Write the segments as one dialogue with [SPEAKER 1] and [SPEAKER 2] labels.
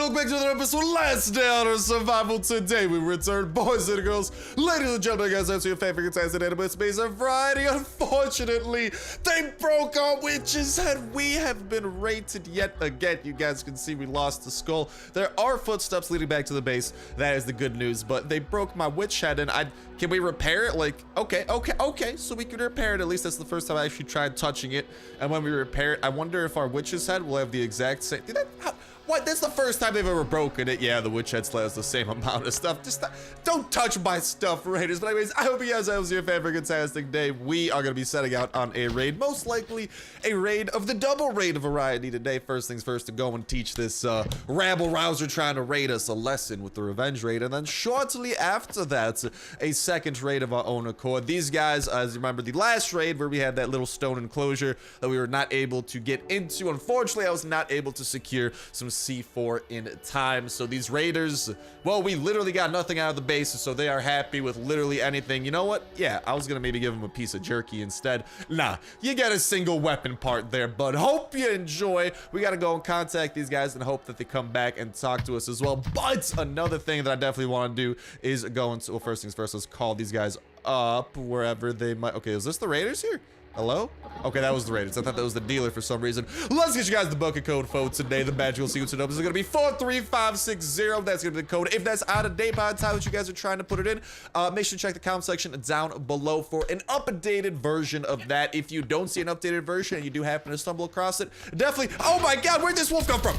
[SPEAKER 1] welcome back to another episode. Last day on our survival. Today we return, boys and girls, ladies and gentlemen, guys, that's your favorite contestant anime space of variety. Unfortunately, they broke our witch's head. We have been rated yet again. You guys can see we lost the skull. There are footsteps leading back to the base. That is the good news, but they broke my witch head, and can we repair it? Like, okay, so we can repair it. At least that's the first time I actually tried touching it. And when we repair it, I wonder if our witch's head will have the exact same. What? That's the first time they've ever broken it. Yeah, the witch head still has the same amount of stuff. Just don't touch my stuff, Raiders. But anyways, I hope you guys have your favorite fantastic day. We are going to be setting out on a raid, most likely a raid of the double raid variety today. First things first, to go and teach this rabble rouser trying to raid us a lesson with the revenge raid, and then shortly after that, a second raid of our own accord. These guys, as you remember, the last raid where we had that little stone enclosure that we were not able to get into. Unfortunately, I was not able to secure some C4 in time. So these raiders, well, we literally got nothing out of the base, so they are happy with literally anything. You know what? Yeah, I was gonna maybe give them a piece of jerky instead. Nah, you get a single weapon part there, but hope you enjoy. We gotta go and contact these guys and hope that they come back and talk to us as well. But another thing that I definitely want to do is go into, well, first things first, let's call these guys up wherever they might. Okay, is this the raiders here? Hello? Okay, that was the Raiders. I thought that was the dealer for some reason. Let's get you guys the bucket code for today. The magical sequence of numbers is going to be 43560. That's going to be the code. If that's out of date by the time that you guys are trying to put it in, make sure to check the comment section down below for an updated version of that. If you don't see an updated version and you do happen to stumble across it, definitely. Oh my God, where'd this wolf come from?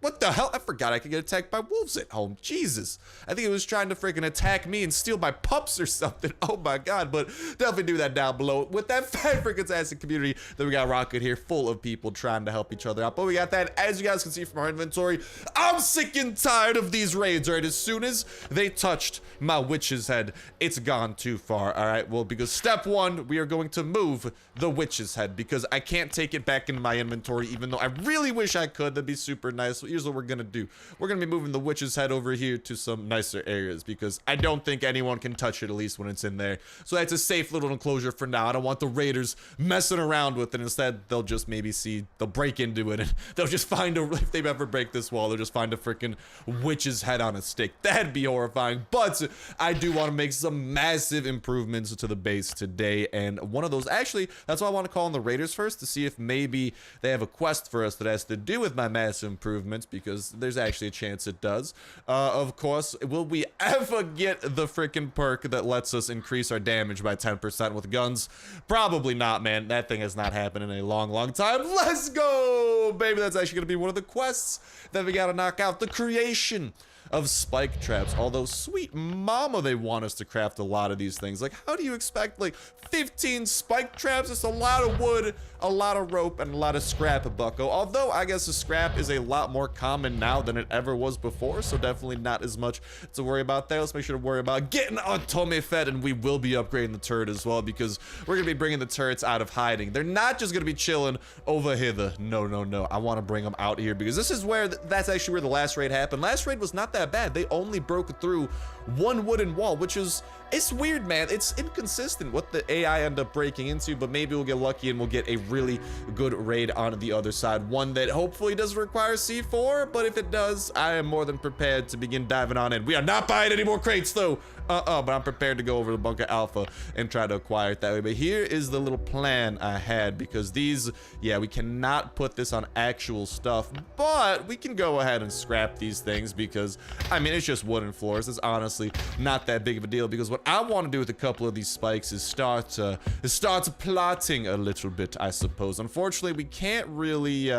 [SPEAKER 1] What the hell? I forgot I could get attacked by wolves at home. Jesus. I think it was trying to freaking attack me and steal my pups or something. Oh my God. But definitely do that down below with that freaking fantastic community that we got rocking here, full of people trying to help each other out. But we got that, as you guys can see from our inventory. I'm sick and tired of these raids, all right? As soon as they touched my witch's head, it's gone too far, all right? Well, because step one, we are going to move the witch's head because I can't take it back into my inventory, even though I really wish I could. That'd be super nice. Here's what we're gonna do. We're gonna be moving the witch's head over here to some nicer areas because I don't think anyone can touch it, at least when it's in there. So that's a safe little enclosure for now. I don't want the raiders messing around with it. Instead, they'll just maybe they'll break into it and they'll just find if they ever break this wall, they'll just find a freaking witch's head on a stick. That'd be horrifying. But I do want to make some massive improvements to the base today, and one of those, actually, that's why I want to call in the raiders first to see if maybe they have a quest for us that has to do with my massive improvements, because there's actually a chance it does. Of course, will we ever get the freaking perk that lets us increase our damage by 10% with guns? Probably not, man. That thing has not happened in a long time. Let's go, baby. That's actually gonna be one of the quests that we gotta knock out. The creation of spike traps. Although, sweet mama, they want us to craft a lot of these things. Like, how do you expect like 15 spike traps? It's a lot of wood, a lot of rope, and a lot of scrap, bucko. Although I guess the scrap is a lot more common now than it ever was before, so definitely not as much to worry about there. Let's make sure to worry about getting our tummy fed, and we will be upgrading the turret as well, because we're gonna be bringing the turrets out of hiding. They're not just gonna be chilling over hither. No. I want to bring them out here because this is where that's actually where the last raid happened. Last raid was not that bad. They only broke through one wooden wall, which is, it's weird, man. It's inconsistent what the AI end up breaking into, but maybe we'll get lucky and we'll get a really good raid on the other side. One that hopefully doesn't require C4, but if it does, I am more than prepared to begin diving on in. We are not buying any more crates though. But I'm prepared to go over to bunker Alpha and try to acquire it that way. But here is the little plan I had, because these, yeah, we cannot put this on actual stuff, but we can go ahead and scrap these things because, I mean, it's just wooden floors. It's honestly not that big of a deal, because what I want to do with a couple of these spikes is start plotting a little bit, I suppose. Unfortunately, we can't really,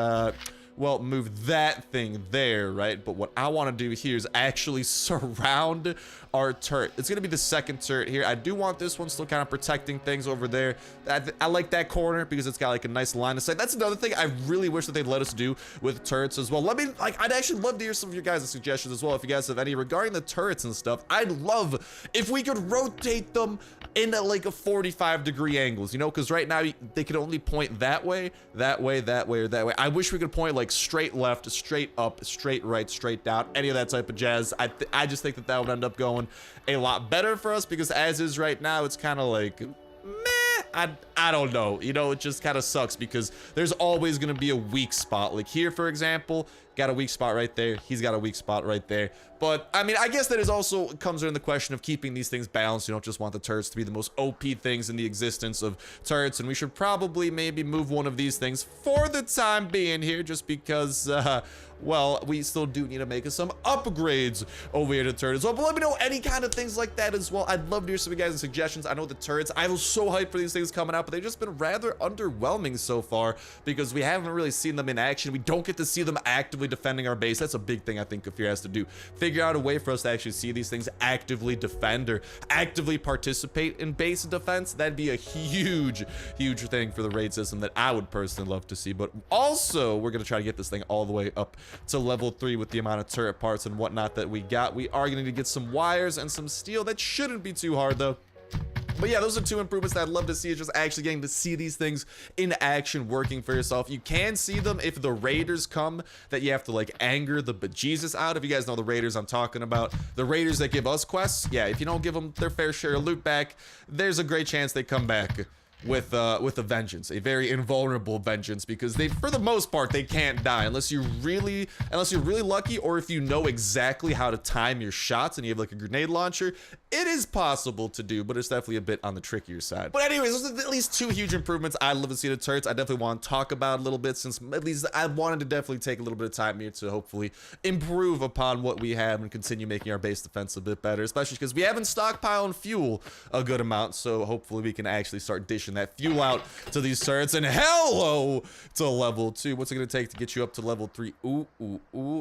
[SPEAKER 1] well, move that thing there, right? But what I want to do here is actually surround our turret. It's going to be the second turret here. I do want this one still kind of protecting things over there. I like that corner because it's got like a nice line of sight. That's another thing I really wish that they'd let us do with turrets as well. Let me, like, I'd actually love to hear some of your guys' suggestions as well, if you guys have any regarding the turrets and stuff. I'd love if we could rotate them in like a 45-degree angles, you know, because right now they can only point that way, or that way. I wish we could point like straight left, straight up, straight right, straight down, any of that type of jazz. I just think that would end up going a lot better for us, because as is right now, it's kind of like meh. I don't know, you know, it just kind of sucks because there's always going to be a weak spot. Like here, for example, got a weak spot right there. He's got a weak spot right there. But, I mean, I guess that is also comes in the question of keeping these things balanced. You don't just want the turrets to be the most OP things in the existence of turrets. And we should probably maybe move one of these things for the time being here, just because, well, we still do need to make some upgrades over here to turrets as well. But let me know any kind of things like that as well. I'd love to hear some of you guys' suggestions. I know the turrets, I was so hyped for these things coming out, but they've just been rather underwhelming so far because we haven't really seen them in action. We don't get to see them actively defending our base. That's a big thing I think Kafir has to do. Figure out a way for us to actually see these things actively defend or actively participate in base defense. That'd be a huge thing for the raid system that I would personally love to see. But also, we're going to try to get this thing all the way up to level 3 with the amount of turret parts and whatnot that we got. We are going to need to get some wires and some steel. That shouldn't be too hard though. But yeah, those are 2 improvements that I'd love to see, is just actually getting to see these things in action working for yourself. You can see them if the raiders come that you have to like anger the bejesus out. If you guys know the raiders I'm talking about, the raiders that give us quests, yeah, if you don't give them their fair share of loot back, there's a great chance they come back with a vengeance, a very invulnerable vengeance, because they, for the most part, they can't die unless you're really lucky, or if you know exactly how to time your shots and you have like a grenade launcher. It is possible to do, but it's definitely a bit on the trickier side. But anyways, those are at least 2 huge improvements I'd love to see to turrets. I definitely want to talk about a little bit, since at least I wanted to definitely take a little bit of time here to hopefully improve upon what we have and continue making our base defense a bit better, especially because we haven't stockpiled fuel a good amount. So hopefully we can actually start dishing that fuel out to these turrets. And hello to level 2. What's it going to take to get you up to level 3? Ooh,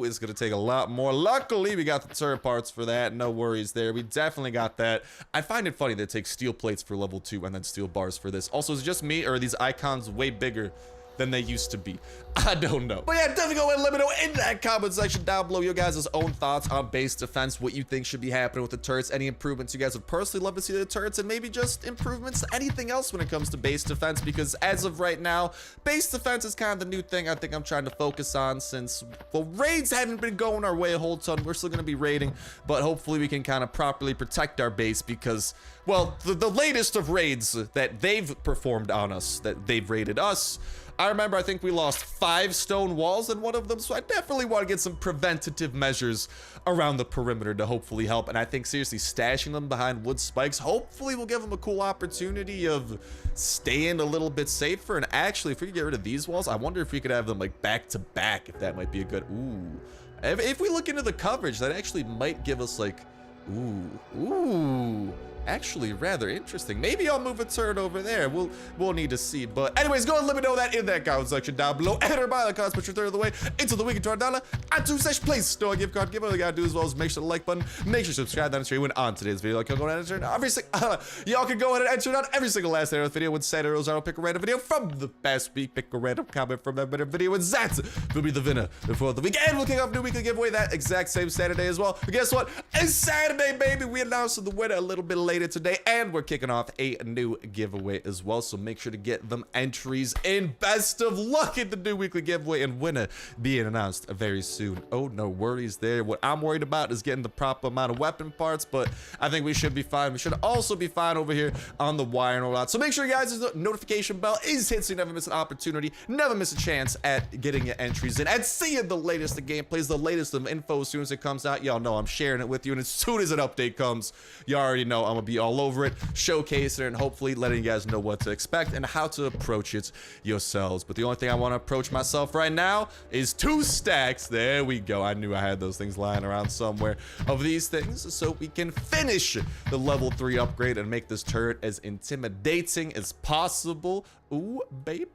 [SPEAKER 1] it's going to take a lot more. Luckily, we got the turret parts for that. No worries there. We definitely got that. I find it funny that it takes steel plates for level 2 and then steel bars for this. Also, is it just me, or are these icons way bigger than they used to be? I don't know. But yeah, definitely go ahead and let me know in that comment section down below your guys' own thoughts on base defense, what you think should be happening with the turrets, any improvements you guys would personally love to see to the turrets, and maybe just improvements to anything else when it comes to base defense, because as of right now, base defense is kind of the new thing I think I'm trying to focus on, since, well, raids haven't been going our way a whole ton. We're still going to be raiding, but hopefully we can kind of properly protect our base, because, well, the latest of raids that they've performed on us, that they've raided us, I remember I think we lost 5 stone walls in one of them, so I definitely want to get some preventative measures around the perimeter to hopefully help. And I think seriously stashing them behind wood spikes hopefully will give them a cool opportunity of staying a little bit safer. And actually, if we could get rid of these walls, I wonder if we could have them like back to back, if that might be a good, ooh. If we look into the coverage, that actually might give us like, ooh, actually rather interesting. Maybe I'll move a turret over there. We'll need to see. But anyways, go and let me know that in that comment section down below. And remember, the comments, put your third of the way into the weekend $200 and 2 please store a gift card. Give all you gotta do as well as make sure to like button, make sure to subscribe. That's where you win on today's video. Like, y'all go ahead and enter every y'all can go ahead and enter on every single last day of the video. With Saturday, I'll pick a random video from the past week. Pick a random comment from that better video, and that will be the winner before the weekend. We'll kick off a new weekly giveaway that exact same Saturday as well. But guess what? It's Saturday, baby. We announced the winner a little bit later today, and we're kicking off a new giveaway as well, so make sure to get them entries in. Best of luck in the new weekly giveaway, and winner being announced very soon. Oh, no worries there. What I'm worried about is getting the proper amount of weapon parts, but I think we should be fine. We should also be fine over here on the wire and all that. So make sure you guys, the notification bell is hit so you never miss an opportunity, never miss a chance at getting your entries in and seeing the latest of gameplays, the latest of info as soon as it comes out. Y'all know I'm sharing it with you, and as soon as an update comes, you already know I'm gonna be all over it, showcasing it, and hopefully letting you guys know what to expect and how to approach it yourselves. But the only thing I want to approach myself right now is 2 stacks. There we go. I knew I had those things lying around somewhere of these things, so we can finish the level 3 upgrade and make this turret as intimidating as possible. Ooh, baby.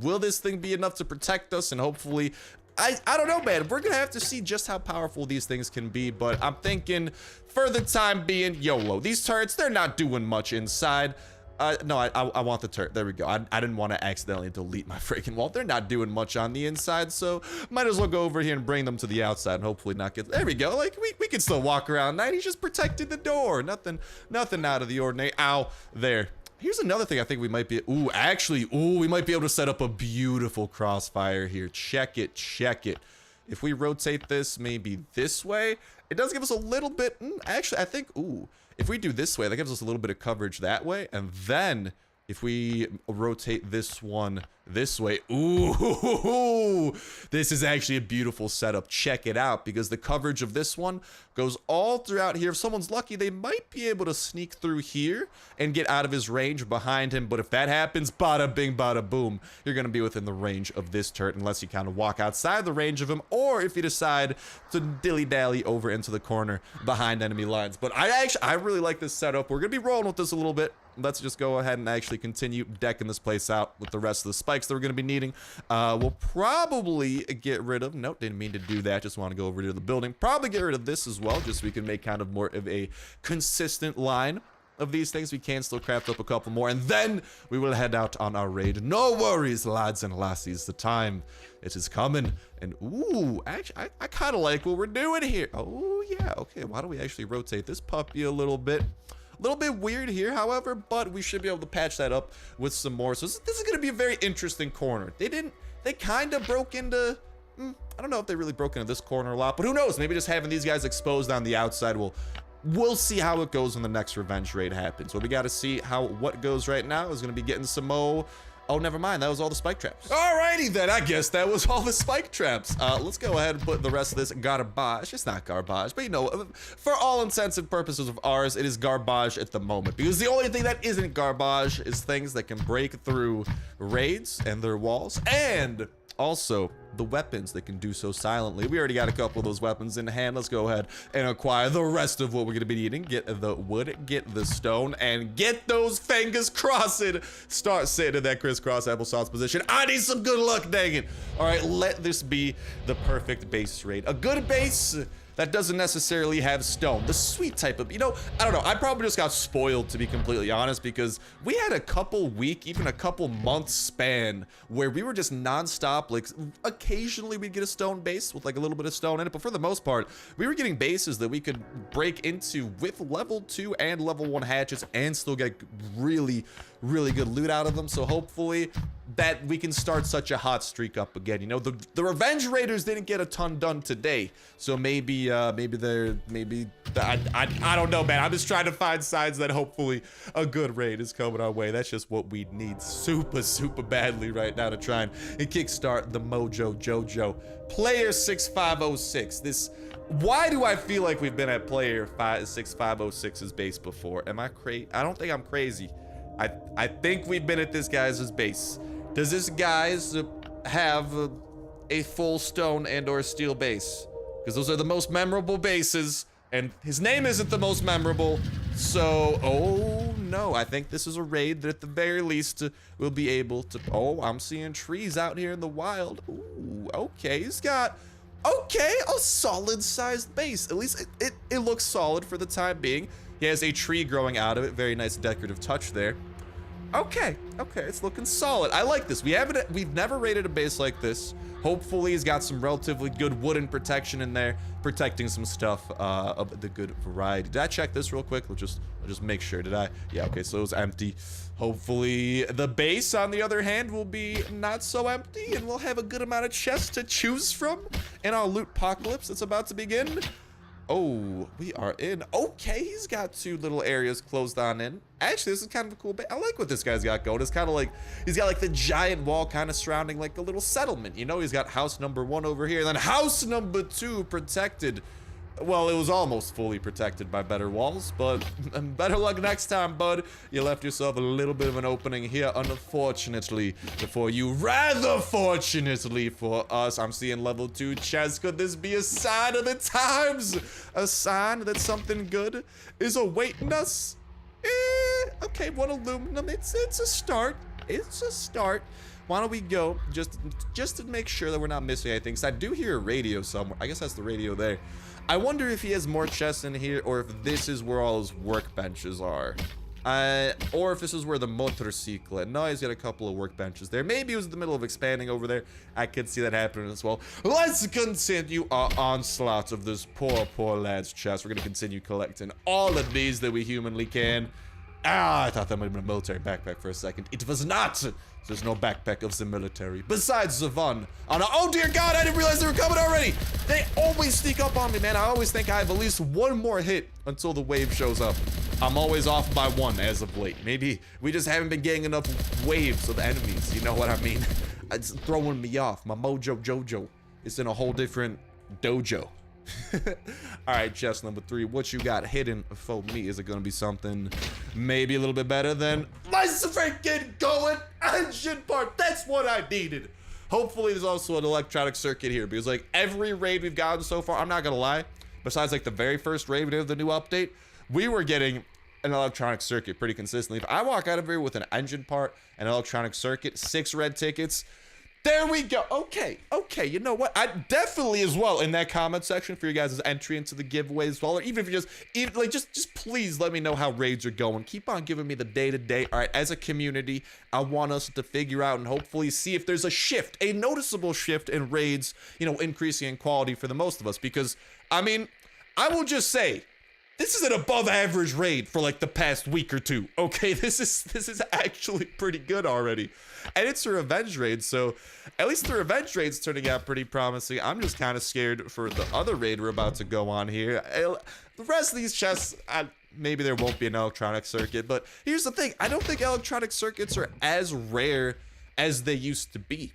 [SPEAKER 1] Will this thing be enough to protect us? And hopefully, I don't know, man. We're gonna have to see just how powerful these things can be, but I'm thinking for the time being, YOLO. These turrets, they're not doing much inside. No, I want the turret. There we go. I didn't want to accidentally delete my freaking wall. They're not doing much on the inside, so might as well go over here and bring them to the outside and hopefully not get... There we go. Like, we can still walk around that. He's just protected the door. Nothing out of the ordinary. Ow. There. Here's another thing I think we might be... we might be able to set up a beautiful crossfire here. Check it. If we rotate this maybe this way, it does give us a little bit... actually, I think... if we do this way, that gives us a little bit of coverage that way, and then if we rotate this one this way, ooh, this is actually a beautiful setup. Check it out, because the coverage of this one goes all throughout here. If someone's lucky, they might be able to sneak through here and get out of his range behind him. But if that happens, bada bing, bada boom, you're going to be within the range of this turret, unless you kind of walk outside the range of him, or if you decide to dilly-dally over into the corner behind enemy lines. But I really like this setup. We're going to be rolling with this a little bit. Let's just go ahead and actually continue decking this place out with the rest of the spikes that we're going to be needing. We'll probably get rid of... Nope, didn't mean to do that. Just want to go over to the building. Probably get rid of this as well, just so we can make kind of more of a consistent line of these things. We can still craft up a couple more, and then we will head out on our raid. No worries, lads and lassies. The time, it is coming. And, ooh, actually, I kind of like what we're doing here. Oh, yeah. Okay, why don't we actually rotate this puppy a little bit? A little bit weird here, however, but we should be able to patch that up with some more. So this is going to be a very interesting corner. They kind of broke into, I don't know if they really broke into this corner a lot, but who knows? Maybe just having these guys exposed on the outside we'll see how it goes when the next revenge raid happens. What we got to see what goes right now is going to be getting some more. Oh, never mind. That was all the spike traps. Alrighty then. I guess that was all the spike traps. Let's go ahead and put the rest of this garbage. It's not garbage, but you know, for all intents and purposes of ours, it is garbage at the moment. Because the only thing that isn't garbage is things that can break through raids and their walls. And also the weapons that can do so silently. We already got a couple of those weapons in hand. Let's go ahead and acquire the rest of what we're going to be needing. Get the wood, get the stone, and get those fingers crossing. Start sitting in that crisscross applesauce position. I need some good luck, dang it. All right, let this be the perfect base raid. A good base that doesn't necessarily have stone. The sweet type of, you know, I don't know. I probably just got spoiled, to be completely honest, because we had a couple week, even a couple month span where we were just nonstop. Like occasionally we'd get a stone base with like a little bit of stone in it, but for the most part, we were getting bases that we could break into with level 2 and level 1 hatches and still get really good loot out of them. So hopefully that we can start such a hot streak up again. You know, the revenge raiders didn't get a ton done today, so maybe I don't know, man. I'm just trying to find signs that hopefully a good raid is coming our way. That's just what we need super badly right now to try and kickstart the Mojo Jojo. Player 6506. This, why do I feel like we've been at player 6506's base before? Am I crazy? I don't think I'm crazy. I think we've been at this guy's base. Does this guy's have a full stone and or steel base? Because those are the most memorable bases, and his name isn't the most memorable. So, oh no, I think this is a raid that at the very least will be able to. Oh, I'm seeing trees out here in the wild. Ooh, okay, he's got, okay, a solid sized base. At least it looks solid for the time being. He has a tree growing out of it. Very nice decorative touch there. Okay, it's looking solid. I like this. We've never raided a base like this. Hopefully he's got some relatively good wooden protection in there, protecting some stuff of the good variety. Did I check this real quick? I'll just make sure. Did I? Yeah, okay, so it was empty. Hopefully the base, on the other hand, will be not so empty, and we'll have a good amount of chests to choose from in our loot apocalypse that's about to begin. Oh, we are in. Okay, he's got 2 little areas closed on in. Actually, this is kind of a cool base. I like what this guy's got going. It's kind of like, he's got like the giant wall kind of surrounding like a little settlement. You know, he's got house number 1 over here, and then house number 2 protected. Well, it was almost fully protected by better walls, but better luck next time, bud. You left yourself a little bit of an opening here, unfortunately for you. Rather fortunately for us, I'm seeing level 2 chests. Could this be a sign of the times? A sign that something good is awaiting us? Okay, 1 aluminum. It's a start. It's a start. Why don't we go just to make sure that we're not missing anything? Because I do hear a radio somewhere. I guess that's the radio there. I wonder if he has more chests in here, or if this is where all his workbenches are. Or if this is where the motorcycle. No, he's got a couple of workbenches there. Maybe he was in the middle of expanding over there. I could see that happening as well. Let's continue our onslaught of this poor lad's chest. We're going to continue collecting all of these that we humanly can. I thought that might have been a military backpack for a second. It was not. There's no backpack of the military. Besides the fun. Oh dear God, I didn't realize they were coming already. They always sneak up on me, man. I always think I have at least 1 more hit until the wave shows up. I'm always off by 1 as of late. Maybe we just haven't been getting enough waves of enemies. You know what I mean? It's throwing me off. My mojo jojo is in a whole different dojo. All right, chest number 3. What you got hidden for me? Is it gonna be something maybe a little bit better than my freaking going engine part? That's what I needed. Hopefully there's also an electronic circuit here, because like every raid we've gotten so far, I'm not gonna lie, besides like the very first raid of the new update, we were getting an electronic circuit pretty consistently. If I walk out of here with an engine part, an electronic circuit, 6 red tickets, there we go. Okay, you know what? I definitely as well in that comment section for you guys' entry into the giveaway as well. Or even if you just please let me know how raids are going. Keep on giving me the day-to-day. All right, as a community, I want us to figure out and hopefully see if there's a shift, a noticeable shift in raids, you know, increasing in quality for the most of us. Because, I mean, I will just say, this is an above average raid for like the past week or 2. Okay, this is actually pretty good already. And it's a revenge raid, so at least the revenge raid's turning out pretty promising. I'm just kind of scared for the other raid we're about to go on here. The rest of these chests, maybe there won't be an electronic circuit, but here's the thing. I don't think electronic circuits are as rare as they used to be.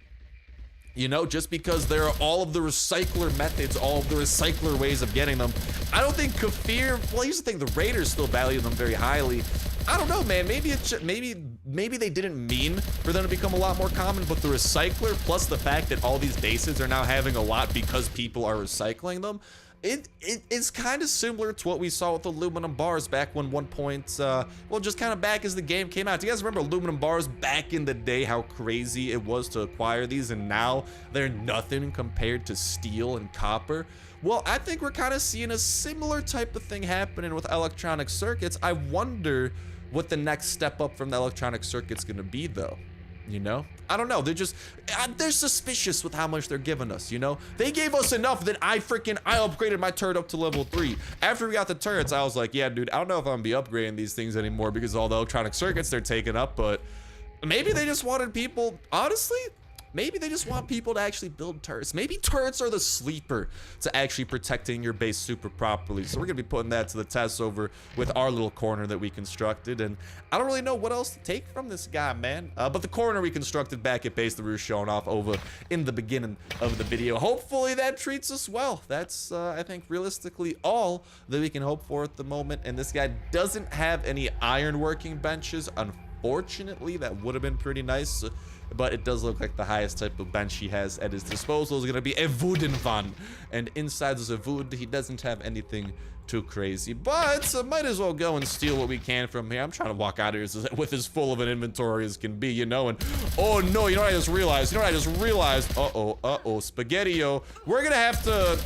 [SPEAKER 1] You know, just because there are all of the recycler methods, all of the recycler ways of getting them. I don't think Kafir, well, here's the thing, the raiders still value them very highly. I don't know, man, maybe they didn't mean for them to become a lot more common, but the recycler plus the fact that all these bases are now having a lot because people are recycling them, it's kind of similar to what we saw with aluminum bars back when well, just kind of back as the game came out. Do you guys remember aluminum bars back in the day, how crazy it was to acquire these, and now they're nothing compared to steel and copper? Well, I think we're kind of seeing a similar type of thing happening with electronic circuits. I wonder what the next step up from the electronic circuit's gonna be, though. You know, I don't know, they're suspicious with how much they're giving us. You know, they gave us enough that I upgraded my turret up to level 3. After we got the turrets, I was like, yeah, dude, I don't know if I'm gonna be upgrading these things anymore because all the electronic circuits they're taking up. But maybe they just wanted people, honestly, maybe they just want people to actually build turrets. Maybe turrets are the sleeper to actually protecting your base super properly. So we're gonna be putting that to the test over with our little corner that we constructed. And I don't really know what else to take from this guy, man. But the corner we constructed back at base that we were showing off over in the beginning of the video, hopefully that treats us well. That's, I think, realistically all that we can hope for at the moment. And this guy doesn't have any iron working benches. Unfortunately, that would have been pretty nice. But it does look like the highest type of bench he has at his disposal is going to be a wooden one. And inside the wood, he doesn't have anything too crazy. But might as well go and steal what we can from here. I'm trying to walk out of here with as full of an inventory as can be, you know. And oh no, you know what I just realized? Uh-oh, Spaghetti-O. We're going to have to...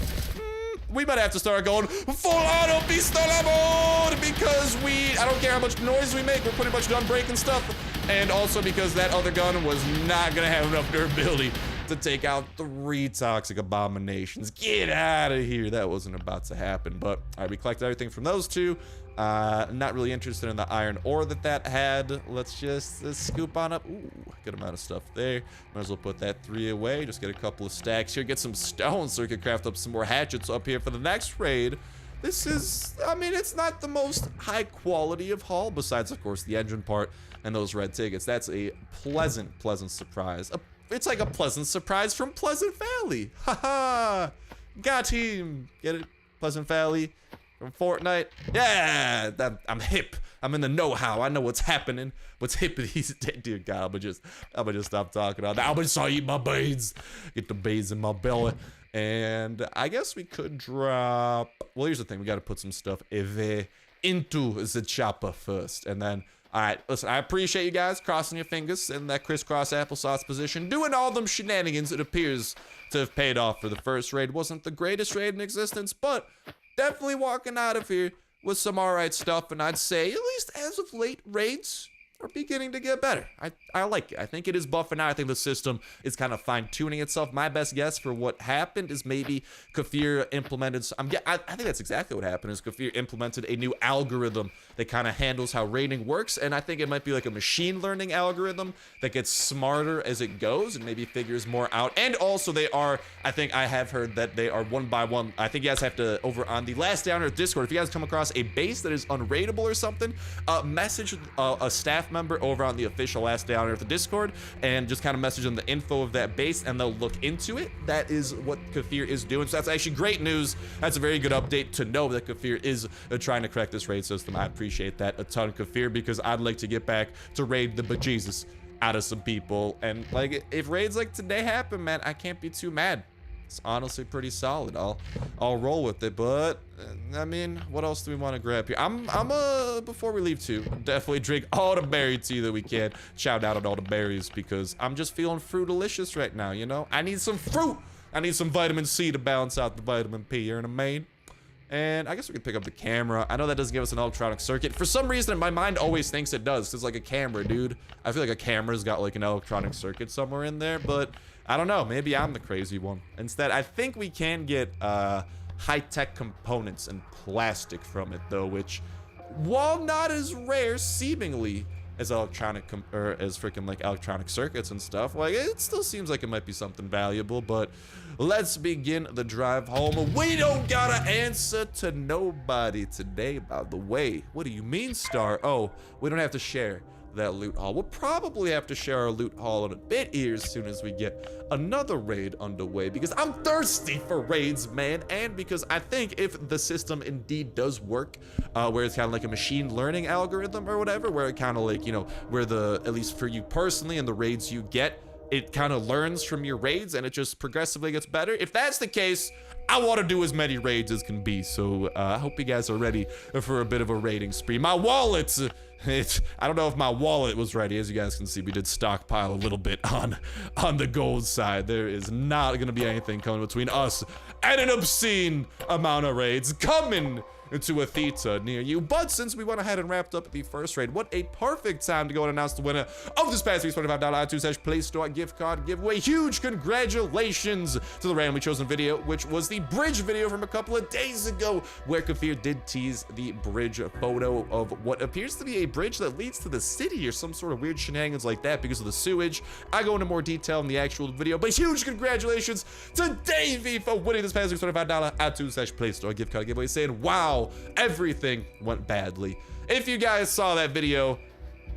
[SPEAKER 1] we might have to start going full auto pistola mode because I don't care how much noise we make, we're pretty much done breaking stuff. And also because that other gun was not gonna have enough durability to take out 3 toxic abominations. Get out of here. That wasn't about to happen. But all right, we collected everything from those 2. Not really interested in the iron ore that had. Let's scoop on up. Ooh, good amount of stuff there. Might as well put that 3 away. Just get a couple of stacks here. Get some stones so we can craft up some more hatchets up here for the next raid. This is, I mean, it's not the most high quality of haul, besides, of course, the engine part and those red tickets. That's a pleasant surprise. It's like a pleasant surprise from Pleasant Valley. Haha, got him. Get it? Pleasant Valley from Fortnite. Yeah, I'm hip. I'm in the know-how. I know what's happening. What's hip these days. Dear God, I'm gonna just stop talking on that. I'm gonna start eating my beans. Get the beans in my belly. And I guess we could drop... well, here's the thing. We got to put some stuff into the chopper first. And then... all right, listen, I appreciate you guys crossing your fingers in that crisscross applesauce position. Doing all them shenanigans, it appears to have paid off for the first raid. Wasn't the greatest raid in existence, but definitely walking out of here with some alright stuff. And I'd say, at least as of late, raids are beginning to get better. I like it. I think it is buffing out. I think the system is kind of fine-tuning itself. My best guess for what happened is maybe Kafir implemented, I think that's exactly what happened, is Kafir implemented a new algorithm that kind of handles how rating works, and I think it might be like a machine learning algorithm that gets smarter as it goes and maybe figures more out. And also they are, I think I have heard that they are one by one. I think you guys have to, over on the Last Down Earth Discord, if you guys come across a base that is unrateable or something, message a staff member over on the official Last Down Earth Discord and just kind of message them the info of that base and they'll look into it. That is what Kafir is doing. So that's actually great news. That's a very good update to know that Kafir is trying to correct this raid system. I appreciate that a ton, Kafir, because I'd like to get back to raid the bejesus out of some people. And like, if raids like today happen, man, I can't be too mad. It's honestly pretty solid. I'll roll with it. But I mean, what else do we want to grab here? I'm before we leave too, definitely drink all the berry tea that we can. Shout out on all the berries because I'm just feeling fruit-delicious right now, you know? I need some fruit. I need some vitamin C to balance out the vitamin P. You're in a main. And I guess we can pick up the camera. I know that doesn't give us an electronic circuit. For some reason, my mind always thinks it does. It's like a camera, dude. I feel like a camera's got like an electronic circuit somewhere in there, but I don't know. Maybe I'm the crazy one. Instead, I think we can get high-tech components and plastic from it, though, which, while not as rare, seemingly, as electronic as freaking like electronic circuits and stuff, like it still seems like it might be something valuable. But let's begin the drive home. We don't gotta answer to nobody today, by the way. What do you mean, Star? Oh, we don't have to share that loot haul. We'll probably have to share our loot haul in a bit here as soon as we get another raid underway, because I'm thirsty for raids, man. And because I think if the system indeed does work, where it's kind of like a machine learning algorithm or whatever, where it kind of like, you know, where at least for you personally and the raids you get, it kind of learns from your raids and it just progressively gets better. If that's the case, I want to do as many raids as can be. So I hope you guys are ready for a bit of a raiding spree. My wallet's I don't know if my wallet was ready. As you guys can see, we did stockpile a little bit on the gold side. There is not going to be anything coming between us and an obscene amount of raids coming into a theta near you. But since we went ahead and wrapped up the first raid, what a perfect time to go and announce the winner of this past week's $25 iTunes Play Store gift card giveaway. Huge congratulations to the randomly chosen video, which was the bridge video from a couple of days ago, where Kafir did tease the bridge photo of what appears to be a bridge that leads to the city or some sort of weird shenanigans like that because of the sewage. I go into more detail in the actual video, but huge congratulations to Davey for winning this past week's $25 iTunes Play Store gift card giveaway, saying, wow, everything went badly. If you guys saw that video,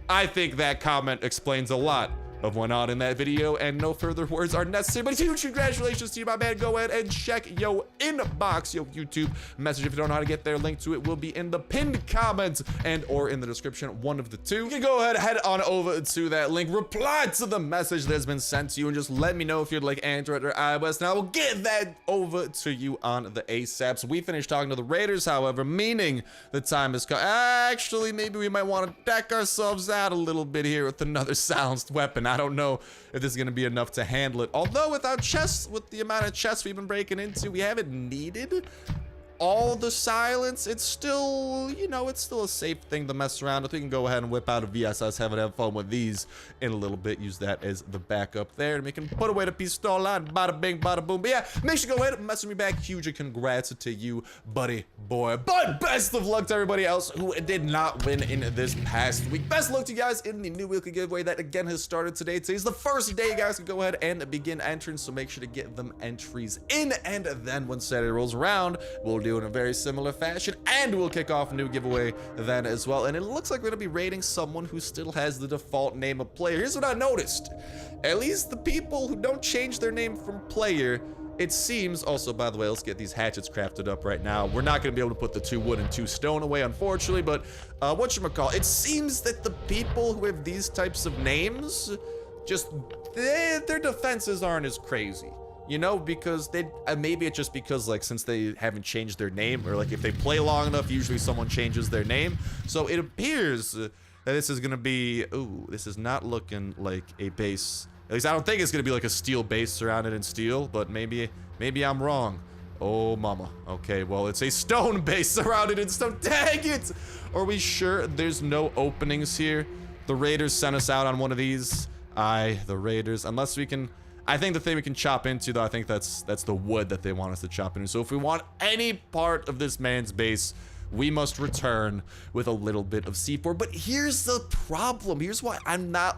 [SPEAKER 1] I think that comment explains a lot of what went on in that video, and no further words are necessary. But huge congratulations to you, my man. Go ahead and check yo inbox, yo YouTube message. If you don't know how to get there, link to it will be in the pinned comments and or in the description, one of the two. You can go ahead, head on over to that link, reply to the message that's been sent to you, and just let me know if you'd like Android or iOS, and I will get that over to you on the ASAP. So we finished talking to the raiders, however, meaning the time has come. Actually, maybe we might want to deck ourselves out a little bit here with another silenced weapon. I don't know if this is going to be enough to handle it. Although with our chests, with the amount of chests we've been breaking into, we haven't needed all the silence. It's still, you know, it's still a safe thing to mess around with. We can go ahead and whip out a VSS, have fun with these in a little bit. Use that as the backup there. And we can put away the pistola and bada bing, bada boom. But yeah, make sure you go ahead and message me back. Huge congrats to you, buddy boy. But best of luck to everybody else who did not win in this past week. Best of luck to you guys in the new weekly giveaway that again has started today. Today's the first day you guys can go ahead and begin entering. So make sure to get them entries in. And then when Saturday rolls around, we'll do in a very similar fashion, and we'll kick off a new giveaway then as well. And it looks like we're gonna be rating someone who still has the default name of player. Here's what I noticed: at least the people who don't change their name from player, it seems. Also, by the way, let's get these hatchets crafted up right now. We're not gonna be able to put the 2 wood and 2 stone away, unfortunately, but whatchamacall, it seems that the people who have these types of names, just their defenses aren't as crazy. You know, because they, maybe it's just because, like, since they haven't changed their name, or like if they play long enough, usually someone changes their name. So it appears that this is gonna be, ooh, this is not looking like a base. At least I don't think it's gonna be like a steel base surrounded in steel, but maybe I'm wrong. Oh, mama. Okay, well, it's a stone base surrounded in stone. Dang it! Are we sure there's no openings here? The Raiders sent us out on one of these. The Raiders, unless we can, I think the thing we can chop into, though, I think that's the wood that they want us to chop into. So if we want any part of this man's base, we must return with a little bit of C4. But here's the problem. Here's why I'm not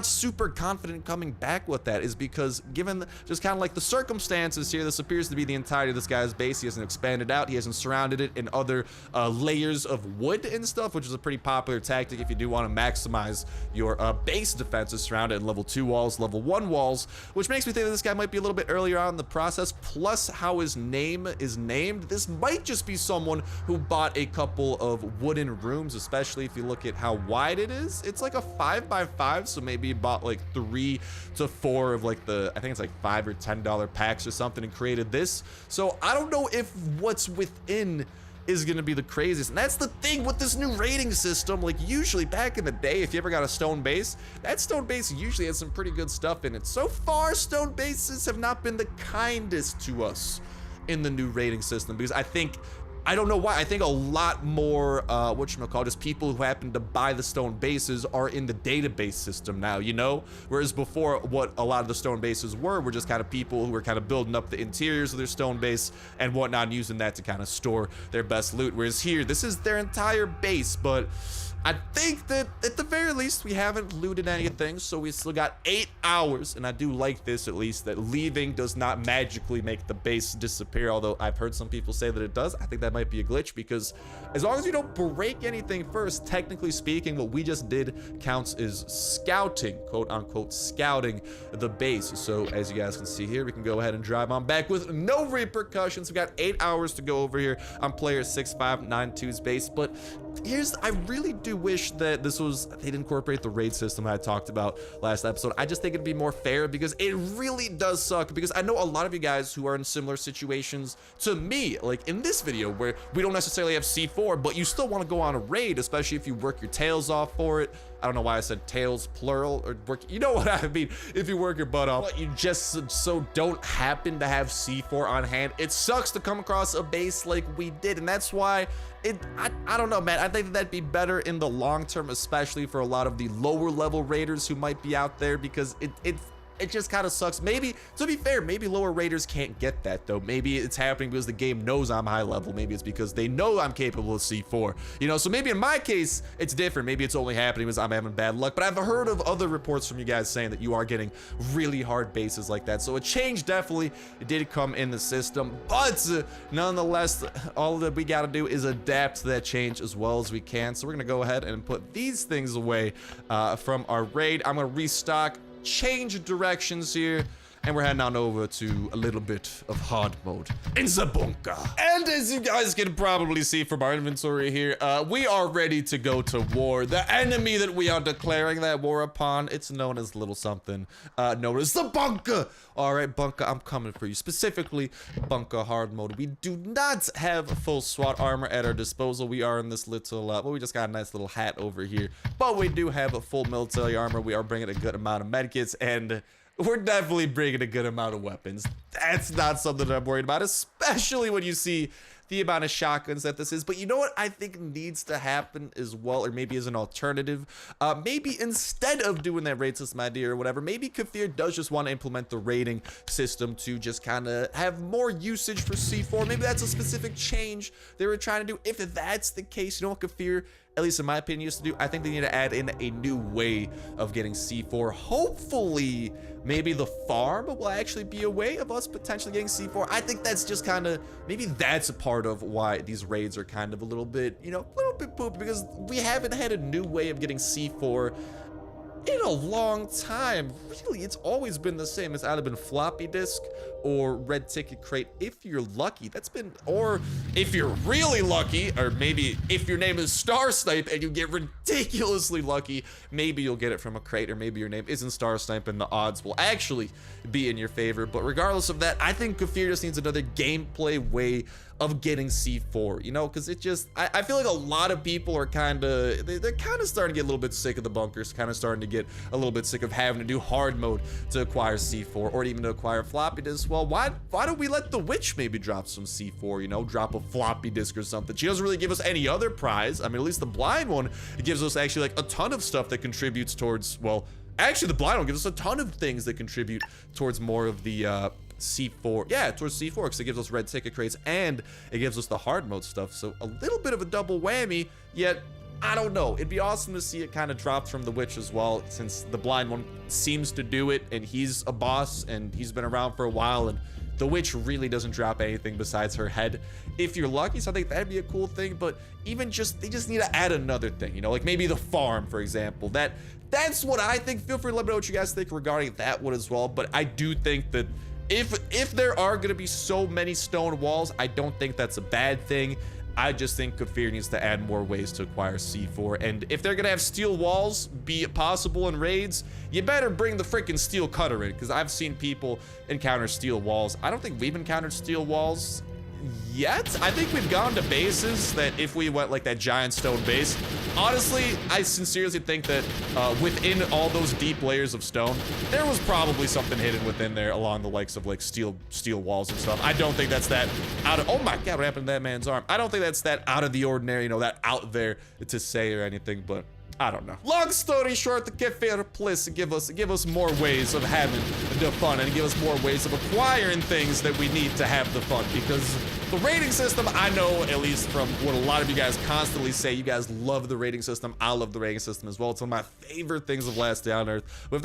[SPEAKER 1] super confident coming back with that, is because given just kind of like the circumstances here, this appears to be the entirety of this guy's base. He hasn't expanded out. He hasn't surrounded it in other layers of wood and stuff, which is a pretty popular tactic if you do want to maximize your base defenses, surrounded in level 2 walls, level 1 walls, which makes me think that this guy might be a little bit earlier on in the process. Plus how his name is named, this might just be someone who bought a couple of wooden rooms, especially if you look at how wide it is. It's like a 5x5, so maybe he bought like 3 to 4 of like I think it's like $5 or $10 packs or something and created this. So I don't know if what's within is gonna be the craziest. And that's the thing with this new rating system. Like usually back in the day, if you ever got a stone base, that stone base usually has some pretty good stuff in it. So far, stone bases have not been the kindest to us in the new rating system, because I don't know why. I think a lot more, whatchamacallit, just people who happen to buy the stone bases are in the database system now, you know? Whereas before, what a lot of the stone bases were just kind of people who were kind of building up the interiors of their stone base and whatnot, and using that to kind of store their best loot. Whereas here, this is their entire base, but I think that at the very least we haven't looted anything, so we still got 8 hours, and I do like this at least, that leaving does not magically make the base disappear, although I've heard some people say that it does. I think that might be a glitch, because as long as you don't break anything first, technically speaking, what we just did counts as scouting, quote unquote, scouting the base. So as you guys can see here, we can go ahead and drive on back with no repercussions. We got 8 hours to go over here on player 6592's base, but I really do wish that they'd incorporate the raid system I talked about last episode. I just think it'd be more fair, because it really does suck, because I know a lot of you guys who are in similar situations to me, like in this video, where we don't necessarily have C4, but you still want to go on a raid, especially if you work your tails off for it. I don't know why I said tails plural, or work, you know what I mean, if you work your butt off, but you just so don't happen to have C4 on hand. It sucks to come across a base like we did, and that's why I don't know, man. I think that'd be better in the long term, especially for a lot of the lower level raiders who might be out there, because it just kind of sucks. Maybe, to be fair, maybe lower raiders can't get that, though. Maybe it's happening because the game knows I'm high level. Maybe it's because they know I'm capable of C4, you know? So maybe in my case, it's different. Maybe it's only happening because I'm having bad luck, but I've heard of other reports from you guys saying that you are getting really hard bases like that. So a change definitely did come in the system, but nonetheless, all that we got to do is adapt to that change as well as we can. So we're going to go ahead and put these things away from our raid. I'm going to restock, change directions here, and we're heading on over to a little bit of hard mode in the bunker. And as you guys can probably see from our inventory here, we are ready to go to war. The enemy that we are declaring that war upon, it's known as little something known as the bunker. All right, bunker, I'm coming for you. Specifically, bunker hard mode. We do not have full SWAT armor at our disposal. We are in this little, well, we just got a nice little hat over here, but we do have a full military armor. We are bringing a good amount of medkits, and we're definitely bringing a good amount of weapons. That's not something that I'm worried about, especially when you see the amount of shotguns that this is. But you know what I think needs to happen as well, or maybe as an alternative? Maybe instead of doing that raid system idea or whatever, maybe Kafir does just want to implement the rating system to just kind of have more usage for C4. Maybe that's a specific change they were trying to do. If that's the case, you know what Kafir, at least in my opinion, used to do? I think they need to add in a new way of getting C4. Hopefully, maybe the farm will actually be a way of us potentially getting C4. I think that's just kind of, maybe that's a part of why these raids are kind of a little bit, you know, a little bit poop, because we haven't had a new way of getting C4 in a long time. Really, it's always been the same. It's either been floppy disk or red ticket crate if you're lucky. That's been, or if you're really lucky, or maybe if your name is Starsnipe and you get ridiculously lucky, maybe you'll get it from a crate, or maybe your name isn't Starsnipe and the odds will actually be in your favor. But regardless of that, I think Kafir just needs another gameplay way of getting C4, you know, because it just, I feel like a lot of people are kind of, they're kind of starting to get a little bit sick of the bunkers, kind of starting to get a little bit sick of having to do hard mode to acquire C4, or even to acquire floppy disk. well, why don't we let the witch maybe drop some C4, you know, drop a floppy disk or something. She doesn't really give us any other prize. I mean, at least the blind one, it gives us actually like a ton of stuff that contributes towards, well, actually the blind one gives us a ton of things that contribute towards more of the C4. Yeah, towards C4, because it gives us red ticket crates and it gives us the hard mode stuff. So a little bit of a double whammy, yet I don't know. It'd be awesome to see it kind of drop from the witch as well, since the blind one seems to do it and he's a boss and he's been around for a while, and the witch really doesn't drop anything besides her head if you're lucky. So I think that'd be a cool thing. But even just, they just need to add another thing, you know, like maybe the farm, for example. That's what I think. Feel free to let me know what you guys think regarding that one as well. But I do think that if there are going to be so many stone walls, I don't think that's a bad thing. I just think Kafir needs to add more ways to acquire C4. And if they're going to have steel walls be possible in raids, you better bring the freaking steel cutter in, because I've seen people encounter steel walls. I don't think we've encountered steel walls yet. I think we've gone to bases that if we went like that giant stone base, honestly, I sincerely think that within all those deep layers of stone, there was probably something hidden within there along the likes of like steel walls and stuff. I don't think that's that out of, oh my God, what happened to that man's arm? I don't think that's that out of the ordinary, you know, that out there to say or anything, but I don't know. Long story short, the Kefir Plus give us more ways of having the fun and give us more ways of acquiring things that we need to have the fun, because the rating system, I know, at least from what a lot of you guys constantly say, you guys love the rating system. I love the rating system as well. It's one of my favorite things of Last Day on Earth. But if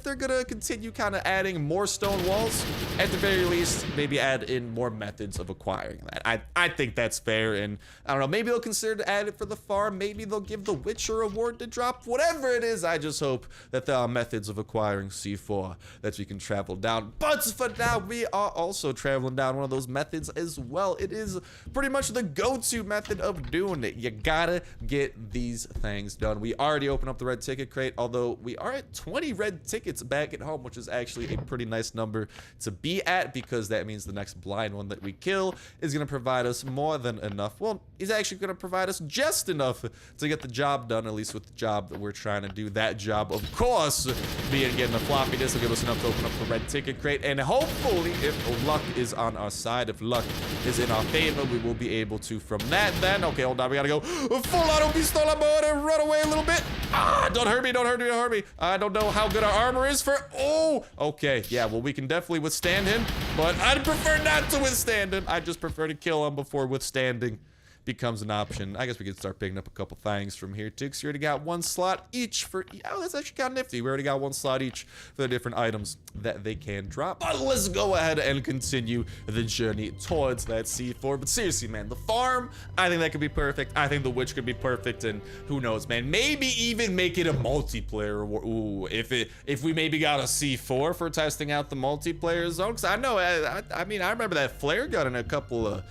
[SPEAKER 1] they're gonna continue kind of adding more stone walls, at the very least, maybe add in more methods of acquiring that. I think that's fair, and I don't know, maybe they'll consider to add it for the farm. Maybe they'll give the Witcher award to drop. Whatever it is, I just hope that there are methods of acquiring C4 that we can travel down. But for now, we are also traveling down one of those methods as well. It is pretty much the go-to method of doing it. You gotta get these things done. We already opened up the red ticket crate, although we are at 20 red tickets back at home, which is actually a pretty nice number to be at, because that means the next blind one that we kill is going to provide us more than enough. Well, he's actually going to provide us just enough to get the job done, at least with the job that we're trying to do. That job, of course, being getting a floppy disk will give us enough to open up the red ticket crate, and hopefully, if luck is on our side, if luck is in our favor, we will be able to from that then. Okay, hold on, we gotta go full auto pistola mode and run away a little bit. Ah, don't hurt me, don't hurt me, don't hurt me. I don't know how good our armor is for, oh, okay, yeah, well, we can definitely withstand him, but I'd prefer not to withstand him. I just prefer to kill him before withstanding becomes an option. I guess we could start picking up a couple things from here too, because we already got one slot each for, oh, that's actually kind of nifty. We already got one slot each for the different items that they can drop. But let's go ahead and continue the journey towards that C4. But seriously, man, the farm, I think that could be perfect. I think the witch could be perfect, and who knows, man, maybe even make it a multiplayer. Ooh, if we maybe got a C4 for testing out the multiplayer zone, because I know, I mean, I remember that flare gun and a couple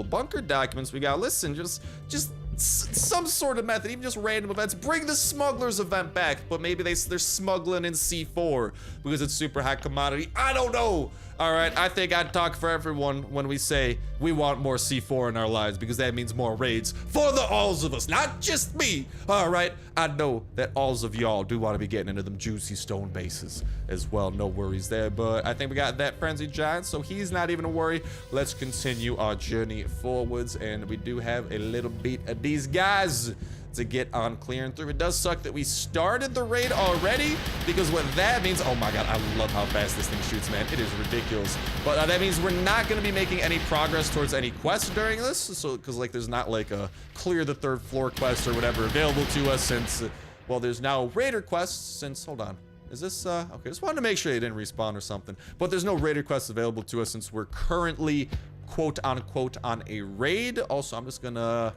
[SPEAKER 1] bunker documents we got. Listen, just some sort of method, even just random events. Bring the smugglers event back, but maybe they're smuggling in C4 because it's super high commodity. I don't know. All right, I think I'd talk for everyone when we say we want more C4 in our lives, because that means more raids for the alls of us, not just me. All right, I know that alls of y'all do want to be getting into them juicy stone bases as well. No worries there, but I think we got that frenzied giant, so he's not even a worry. Let's continue our journey forwards, and we do have a little bit of these guys to get on clearing through. It does suck that we started the raid already, because what that means, oh my God, I love how fast this thing shoots, man. It is ridiculous. But that means we're not going to be making any progress towards any quests during this. So, because like there's not like a clear the third floor quest or whatever available to us, since, well, there's now raider quests since, hold on. Is this, okay, just wanted to make sure they didn't respawn or something. But there's no raider quests available to us since we're currently, quote unquote, on a raid. Also, I'm just gonna,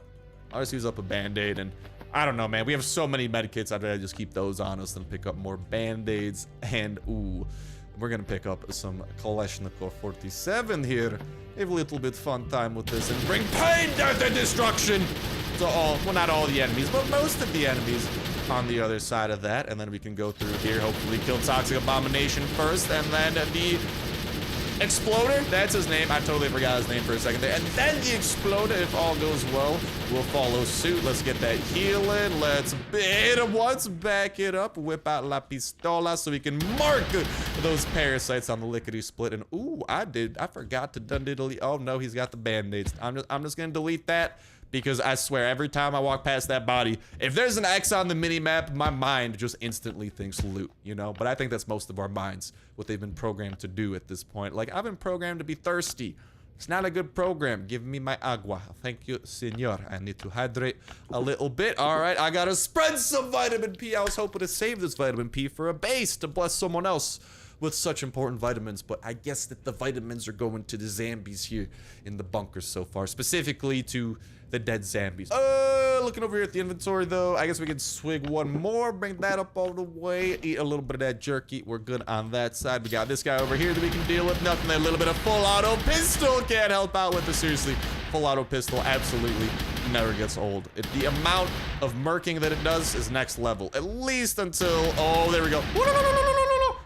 [SPEAKER 1] I'll just use up a band-aid, and I don't know, man. We have so many medkits. I'd rather just keep those on us than pick up more band-aids. And ooh, we're gonna pick up some Kalashnikov 47 here. Have a little bit fun time with this and bring pain, death, and destruction to all, well, not all the enemies, but most of the enemies on the other side of that. And then we can go through here, hopefully kill Toxic Abomination first, and then the Exploder, that's his name. I totally forgot his name for a second there. And then the Exploder, if all goes well, will follow suit. Let's get that healing. Let's hit him once, back it up, whip out La Pistola so we can mark those parasites on the lickety-split. And ooh, I forgot to dun-diddly. Oh no, he's got the band-aids. I'm just gonna delete that. Because I swear, every time I walk past that body, if there's an X on the mini-map, my mind just instantly thinks loot, you know? But I think that's most of our minds, what they've been programmed to do at this point. Like, I've been programmed to be thirsty. It's not a good program. Give me my agua. Thank you, senor. I need to hydrate a little bit. All right, I gotta spread some vitamin P. I was hoping to save this vitamin P for a base to bless someone else with such important vitamins, but I guess that the vitamins are going to the zombies here in the bunker so far, specifically to the dead zombies. Looking over here at the inventory though, I guess we can swig one more, bring that up all the way, eat a little bit of that jerky. We're good on that side. We got this guy over here that we can deal with. Nothing, a little bit of full auto pistol can't help out with this. Seriously, full auto pistol absolutely never gets old. The amount of murking that it does is next level, at least until, oh, there we go.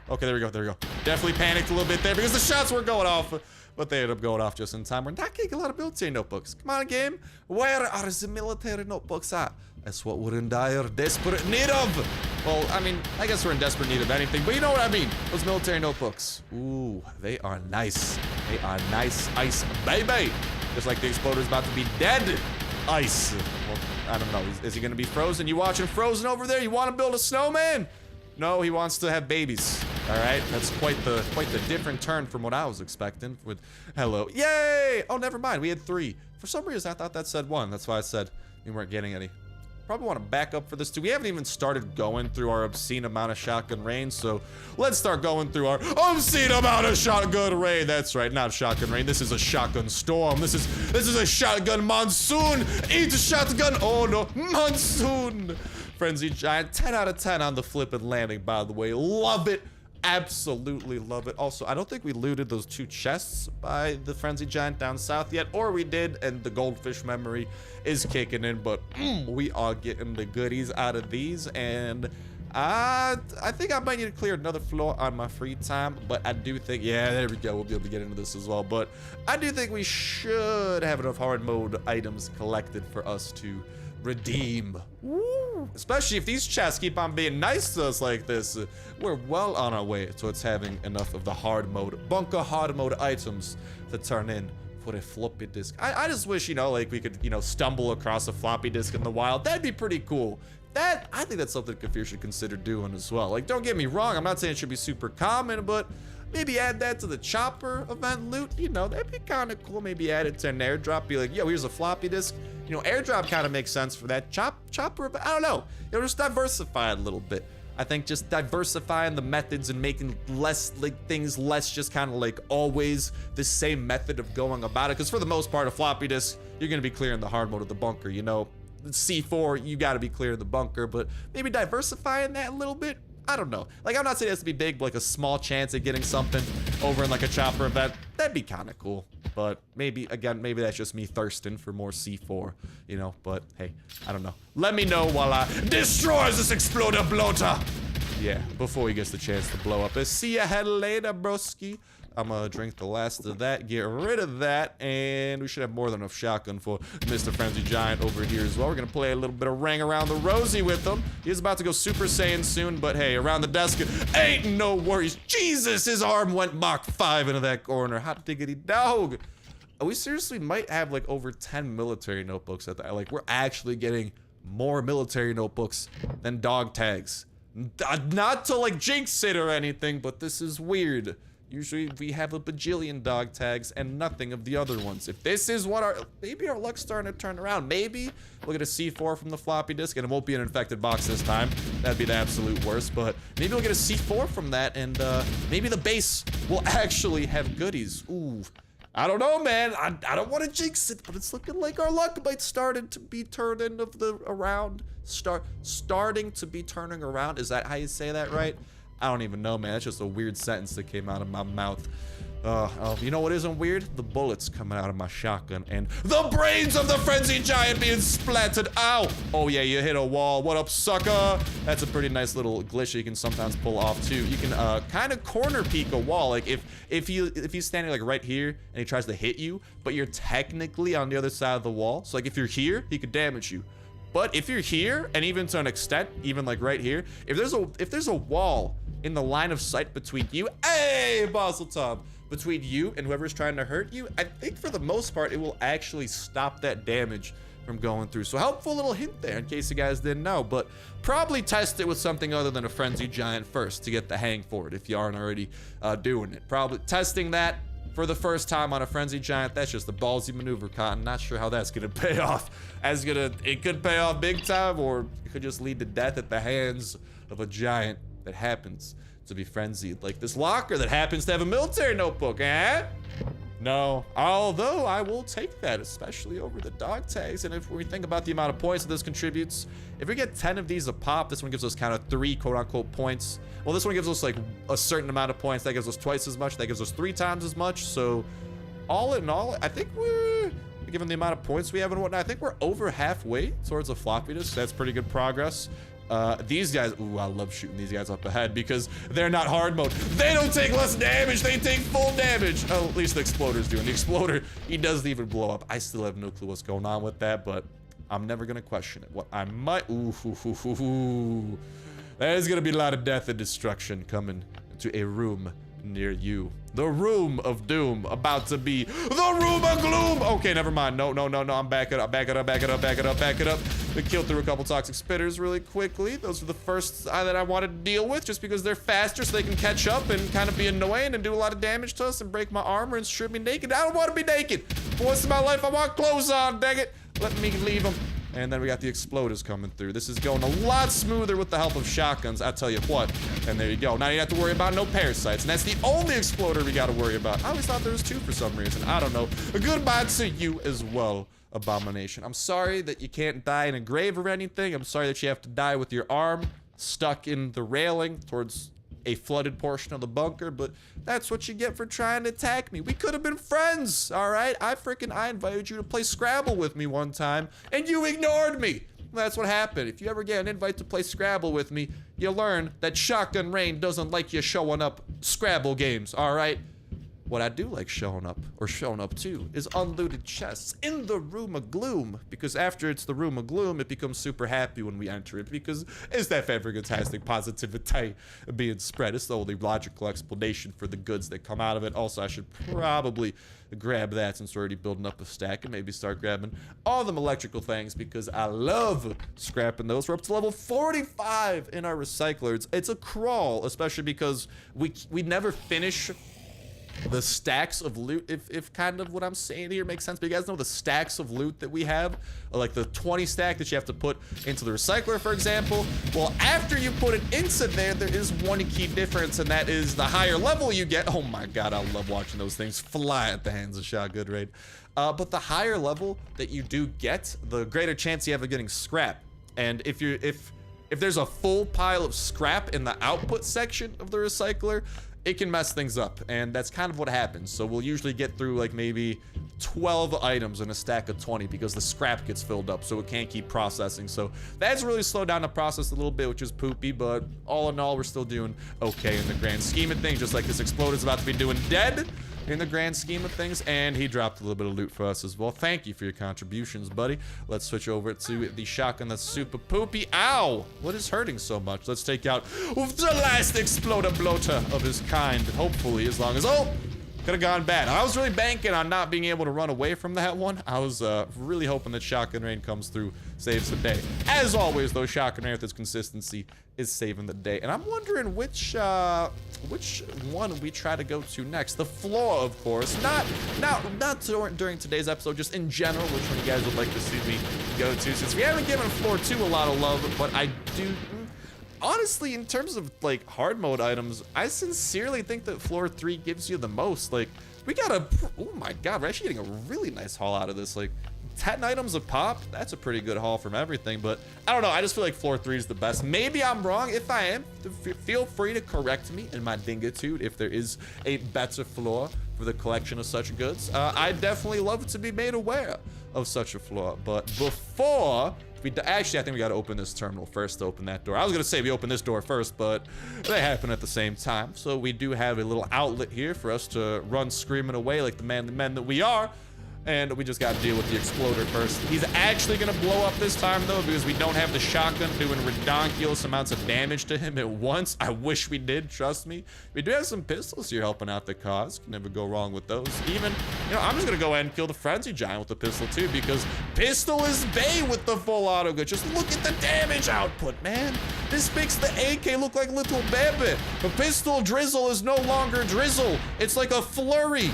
[SPEAKER 1] Okay, there we go, there we go. Definitely panicked a little bit there because the shots were going off, but they ended up going off just in time. We're not getting a lot of military notebooks. Come on, game. Where are the military notebooks at? That's what we're in dire, desperate need of. Well, I mean, I guess we're in desperate need of anything, but you know what I mean. Those military notebooks. Ooh, they are nice. They are nice ice, baby. Just like the Exploder's about to be dead ice. Well, I don't know. Is he gonna be frozen? You watching Frozen over there? You want to build a snowman? No, he wants to have babies. All right, that's quite the different turn from what I was expecting. With hello, yay! Oh, never mind. We had 3. For some reason, I thought that said 1. That's why I said we weren't getting any. Probably want to back up for this too. We haven't even started going through our obscene amount of shotgun range, so let's start going through our obscene amount of shotgun range. That's right, not shotgun range. This is a shotgun storm. This is a shotgun monsoon. Eat a shotgun. Oh no, monsoon. Frenzy Giant, 10 out of 10 on the flip and landing, by the way. Love it. Absolutely love it. Also, I don't think we looted those 2 chests by the Frenzy Giant down south yet, or we did, and the goldfish memory is kicking in, but we are getting the goodies out of these, and I think I might need to clear another floor on my free time, but I do think, yeah, there we go. We'll be able to get into this as well, but I do think we should have enough hard mode items collected for us to redeem. Woo. Especially if these chests keep on being nice to us like this. We're well on our way towards having enough of the hard mode, bunker hard mode items to turn in for a floppy disk. I just wish, you know, like we could, you know, stumble across a floppy disk in the wild. That'd be pretty cool. I think that's something Kafir should consider doing as well. Like, don't get me wrong, I'm not saying it should be super common, but maybe add that to the chopper event loot. You know, that'd be kind of cool. Maybe add it to an airdrop. Be like, yo, here's a floppy disk. You know, airdrop kind of makes sense for that chopper event. I don't know. You know, just diversify it a little bit. I think just diversifying the methods and making things less just kind of like always the same method of going about it. Because for the most part, a floppy disk, you're going to be clearing the hard mode of the bunker, you know. C4, you got to be clearing the bunker, but maybe diversifying that a little bit. I don't know. Like, I'm not saying it has to be big, but like a small chance at getting something over in like a chopper event. That'd be kind of cool. But maybe, again, maybe that's just me thirsting for more C4, you know, but hey, I don't know. Let me know while I destroy this exploder bloater. Yeah, before he gets the chance to blow up. See ya later, broski. I'm gonna drink the last of that, get rid of that, and we should have more than enough shotgun for Mr. Frenzy Giant over here as well. We're gonna play a little bit of Ring Around the Rosie with him. He's about to go Super Saiyan soon, but hey, around the desk, ain't no worries. Jesus, his arm went Mach 5 into that corner. Hot diggity dog. We seriously might have like over 10 military notebooks at that. Like, we're actually getting more military notebooks than dog tags. Not to like jinx it or anything, but this is weird. Usually we have a bajillion dog tags and nothing of the other ones. If this is what maybe our luck's starting to turn around. Maybe we'll get a C4 from the floppy disk and it won't be an infected box this time. That'd be the absolute worst, but maybe we'll get a C4 from that and maybe the base will actually have goodies. Ooh, I don't know, man. I don't want to jinx it, but it's looking like our luck might started to be turning around. Starting to be turning around. Is that how you say that right? I don't even know, man. That's just a weird sentence that came out of my mouth. You know what isn't weird? The bullets coming out of my shotgun and the brains of the frenzied giant being splattered. Ow! Oh yeah, you hit a wall. What up, sucker? That's a pretty nice little glitch that you can sometimes pull off too. You can kind of corner peek a wall. Like if he's standing like right here and he tries to hit you, but you're technically on the other side of the wall. So like if you're here, he could damage you. But if you're here, and even to an extent, even like right here, if there's a wall in the line of sight between you, hey, Basel Tom, between you and whoever's trying to hurt you, I think for the most part, it will actually stop that damage from going through. So helpful little hint there in case you guys didn't know, but probably test it with something other than a frenzied giant first to get the hang for it if you aren't already doing it. Probably testing that for the first time on a frenzied giant, that's just a ballsy maneuver, Cotton. Not sure how that's gonna pay off. It could pay off big time, or it could just lead to death at the hands of a giant that happens to be frenzied, like this locker that happens to have a military notebook, eh? No, although I will take that, especially over the dog tags. And if we think about the amount of points that this contributes, if we get 10 of these a pop, this one gives us kind of 3 quote-unquote points. Well, this one gives us like a certain amount of points. That gives us twice as much. That gives us 3 times as much. So all in all, I think we're, given the amount of points we have and whatnot, I think we're over halfway towards a floppiness. That's pretty good progress. These guys, ooh, I love shooting these guys up ahead because they're not hard mode. They don't take less damage, they take full damage. Oh, at least the exploder's doing. The exploder, he doesn't even blow up. I still have no clue what's going on with that, but I'm never gonna question it. What I might, there's gonna be a lot of death and destruction coming to a room near you. The room of doom about to be the room of gloom. Okay, never mind. No, I'm back it up. We killed through a couple toxic spitters really quickly. Those are the first that I wanted to deal with just because they're faster so they can catch up and kind of be annoying and do a lot of damage to us and break my armor and strip me naked. I don't want to be naked. For once in my life, I want clothes on, dang it. Let me leave them. And then we got the exploders coming through. This is going a lot smoother with the help of shotguns, I tell you what. And there you go. Now you don't have to worry about no parasites. And that's the only exploder we got to worry about. I always thought there was 2 for some reason. I don't know. Goodbye to you as well, Abomination. I'm sorry that you can't die in a grave or anything. I'm sorry that you have to die with your arm stuck in the railing towards a flooded portion of the bunker, but that's what you get for trying to attack me. We could have been friends, all right? I invited you to play Scrabble with me one time, and you ignored me. That's what happened. If you ever get an invite to play Scrabble with me, you learn that Shotgun Rain doesn't like you showing up Scrabble games, all right? What I do like showing up to is unlooted chests in the room of gloom, because after it's the room of gloom, it becomes super happy when we enter it, because it's that fantastic positivity being spread. It's the only logical explanation for the goods that come out of it. Also, I should probably grab that since we're already building up a stack and maybe start grabbing all them electrical things because I love scrapping those. We're up to level 45 in our recyclers. It's a crawl, especially because we never finish the stacks of loot, if kind of what I'm saying here makes sense. But you guys know the stacks of loot that we have, like the 20 stack that you have to put into the recycler, for example. Well, after you put it into there, there is one key difference, and that is the higher level you get. Oh my god, I love watching those things fly at the hands of Shotgun Raid. But the higher level that you do get, the greater chance you have of getting scrap. And if there's a full pile of scrap in the output section of the recycler, it can mess things up, and that's kind of what happens. So we'll usually get through like maybe 12 items in a stack of 20 because the scrap gets filled up, so it can't keep processing. So that's really slowed down the process a little bit, which is poopy, but all in all, we're still doing okay in the grand scheme of things, just like this exploder's about to be doing dead in the grand scheme of things, and he dropped a little bit of loot for us as well. Thank you for your contributions, buddy. Let's switch over to the shotgun that's super poopy. Ow! What is hurting so much? Let's take out the last exploder bloater of his kind, hopefully, as long as... Oh! Could have gone bad. I was really banking on not being able to run away from that one. I was really hoping that Shotgun Rain comes through, saves the day. As always, though, Shotgun Rain with its consistency is saving the day. And I'm wondering which one we try to go to next. The floor, of course. Not during today's episode, just in general, which one you guys would like to see me go to. Since we haven't given floor 2 a lot of love, but I do... Honestly, in terms of like hard mode items, I sincerely think that floor 3 gives you the most. Like, we got a, oh my god, we're actually getting a really nice haul out of this. Like 10 items a pop, that's a pretty good haul from everything. But I don't know, I just feel like floor 3 is the best. Maybe I'm wrong. If I am, feel free to correct me in my dingitude if there is a better floor for the collection of such goods. I definitely love to be made aware of such a flaw. But before actually, I think we got to open this terminal first to open that door. I was going to say we open this door first, but they happen at the same time. So we do have a little outlet here for us to run screaming away like the manly men that we are. And we just got to deal with the exploder first. He's actually going to blow up this time, though, because we don't have the shotgun doing ridiculous amounts of damage to him at once. I wish we did, trust me. We do have some pistols here helping out the cause. Can never go wrong with those. Even, you know, I'm just going to go ahead and kill the frenzy giant with the pistol, too, because pistol is Bay with the full auto gun. Just look at the damage output, man. This makes the AK look like little baby. A pistol drizzle is no longer drizzle. It's like a flurry.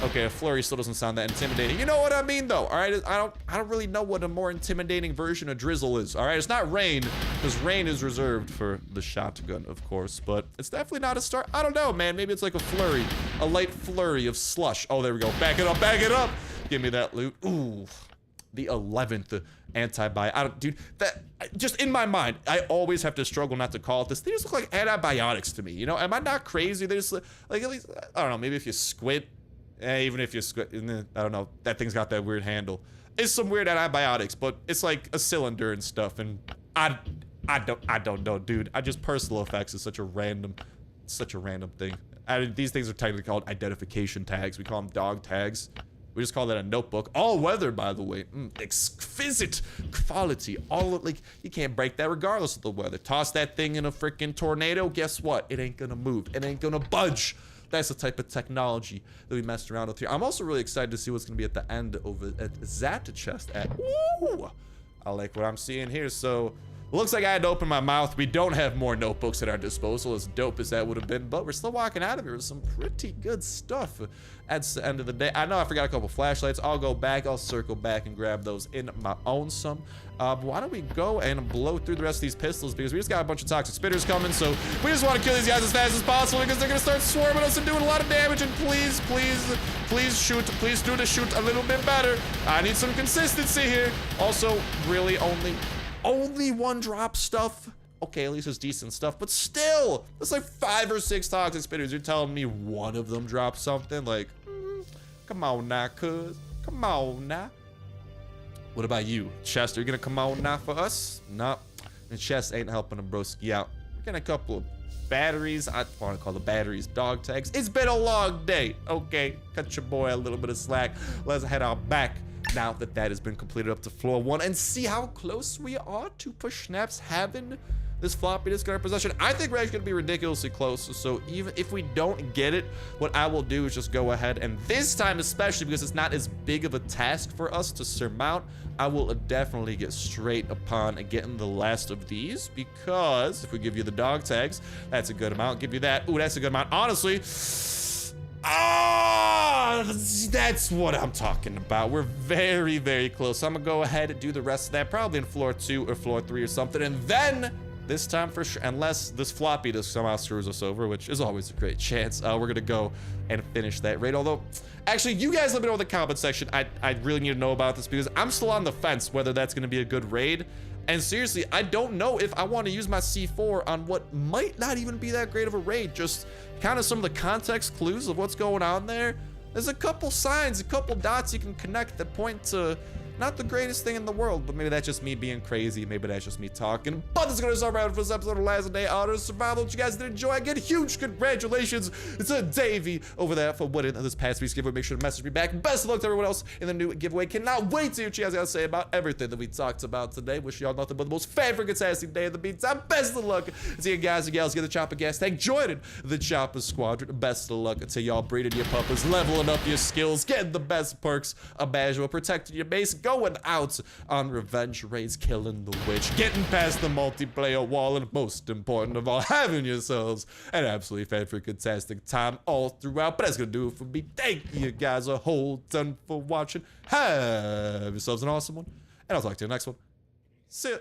[SPEAKER 1] Okay, a flurry still doesn't sound that intimidating. You know what I mean, though, all right? I don't really know what a more intimidating version of drizzle is, all right? It's not rain, because rain is reserved for the shotgun, of course, but it's definitely not a start. I don't know, man. Maybe it's like a flurry, a light flurry of slush. Oh, there we go. Back it up, back it up. Give me that loot. Ooh, the 11th anti-bio. Dude, that just in my mind, I always have to struggle not to call it this. They just look like antibiotics to me, you know? Am I not crazy? They just like, at least, I don't know, maybe if you squint. Even if you I don't know, that thing's got that weird handle. It's some weird antibiotics, but it's like a cylinder and stuff, and I don't know, dude. Personal effects is such a random thing. These things are technically called identification tags. We call them dog tags. We just call that a notebook. All weather, by the way. Exquisite quality. Like, you can't break that regardless of the weather. Toss that thing in a freaking tornado, guess what? It ain't gonna move. It ain't gonna budge. That's the type of technology that we messed around with here. I'm also really excited to see what's going to be at the end over at that chest. Ooh, I like what I'm seeing here. So, looks like I had to open my mouth. We don't have more notebooks at our disposal, as dope as that would have been, but we're still walking out of here with some pretty good stuff at the end of the day. I know I forgot a couple flashlights. I'll go back. I'll circle back and grab those in my own some. Why don't we go and blow through the rest of these pistols, because we just got a bunch of toxic spitters coming, so we just want to kill these guys as fast as possible, because they're going to start swarming us and doing a lot of damage. And please, please, please shoot. Please do the shoot a little bit better. I need some consistency here. Also, really only one drop stuff. Okay, at least it's decent stuff, but still, it's like 5 or 6 toxic spitters. You're telling me one of them dropped something? Like, come on now, cuz. Come on now. What about you, Chest? Are you gonna come on now for us? Nope. The Chest ain't helping a broski out. We're getting a couple of batteries. I want to call the batteries dog tags. It's been a long day. Okay, cut your boy a little bit of slack. Let's head out back now that has been completed up to floor 1 and see how close we are to Push Snaps having this floppy disk in our possession. I think we're actually gonna be ridiculously close. So even if we don't get it, what I will do is just go ahead, and this time especially because it's not as big of a task for us to surmount, I will definitely get straight upon getting the last of these, because if we give you the dog tags, that's a good amount. Give you that. Ooh, that's a good amount. Honestly, that's what I'm talking about. We're very, very close. So I'm gonna go ahead and do the rest of that, probably in floor 2 or floor 3 or something, and then this time for sure, unless this floppy disk somehow screws us over, which is always a great chance, we're gonna go and finish that raid. Although, actually, you guys let me know in the comment section. I really need to know about this, because I'm still on the fence whether that's gonna be a good raid. And seriously, I don't know if I want to use my C4 on what might not even be that great of a raid. Just kind of some of the context clues of what's going on there. There's a couple signs, a couple dots you can connect that point to not the greatest thing in the world, but maybe that's just me being crazy. Maybe that's just me talking. But this is going to start right for this episode of Last Day Auto Survival. If you guys did enjoy, again, huge congratulations to Davey over there for winning this past week's giveaway. Make sure to message me back. Best of luck to everyone else in the new giveaway. Cannot wait to hear what you guys got to say about everything that we talked about today. Wish y'all nothing but the most favorite fantastic day in the meantime. Best of luck to you guys and gals. Get the Chopper gas tank. Joining the Chopper Squadron. Best of luck to y'all breeding your puppers, leveling up your skills, getting the best perks imaginable, protecting your base, going out on revenge raids, killing the witch, getting past the multiplayer wall, and most important of all, having yourselves an absolutely fantastic time all throughout. But that's gonna do it for me. Thank you guys a whole ton for watching. Have yourselves an awesome one, and I'll talk to you next one. See ya.